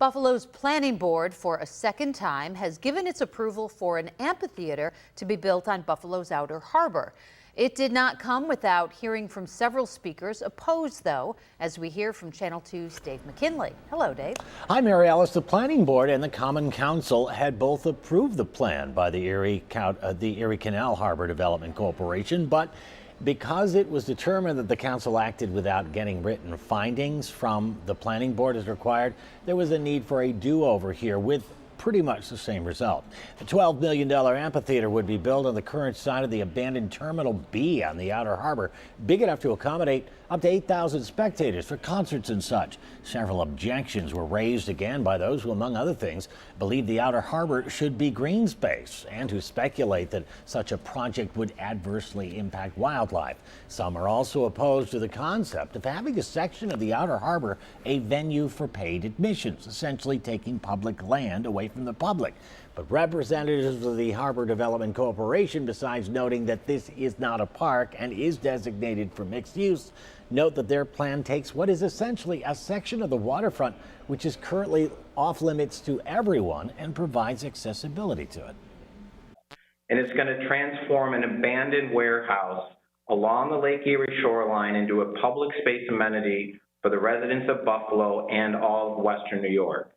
Buffalo's planning board for a second time has given its approval for an amphitheater to be built on Buffalo's outer harbor. It did not come without hearing from several speakers opposed, though, as we hear from Channel 2's Dave McKinley. Hello, Dave. Hi, Mary Alice. The Planning Board and the Common Council had both approved the plan by the Erie Canal Harbor Development Corporation, but because it was determined that the council acted without getting written findings from the planning board as required, there was a need for a do-over here with pretty much the same result. The $12 million amphitheater would be built on the current site of the abandoned Terminal B on the outer harbor, big enough to accommodate up to 8,000 spectators for concerts and such. Several objections were raised again by those who, among other things, believe the outer harbor should be green space and who speculate that such a project would adversely impact wildlife. Some are also opposed to the concept of having a section of the outer harbor a venue for paid admissions, essentially taking public land away from the public. But representatives of the Harbor Development Corporation, besides noting that this is not a park and is designated for mixed use, note that their plan takes what is essentially a section of the waterfront which is currently off limits to everyone and provides accessibility to it. And it's going to transform an abandoned warehouse along the Lake Erie shoreline into a public space amenity for the residents of Buffalo and all of Western New York.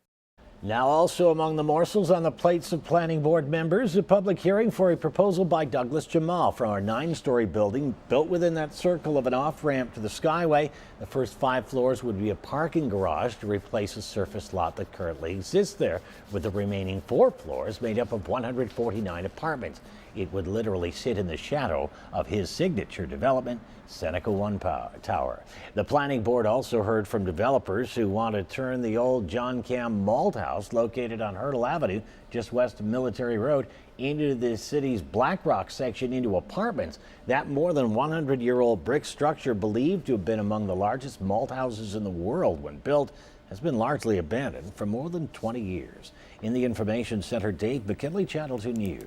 Now also among the morsels on the plates of planning board members, a public hearing for a proposal by Douglas Jamal for our 9-story building built within that circle of an off-ramp to the Skyway. The first 5 floors would be a parking garage to replace a surface lot that currently exists there, with the remaining 4 floors made up of 149 apartments. It would literally sit in the shadow of his signature development, Seneca One Tower. The planning board also heard from developers who want to turn the old John Cam Malt House located on Hurdle Avenue, just west of Military Road, into the city's Black Rock section into apartments. That more than 100-year-old brick structure, believed to have been among the largest malt houses in the world when built, has been largely abandoned for more than 20 years. In the Information Center, Dave McKinley, Channel 2 News.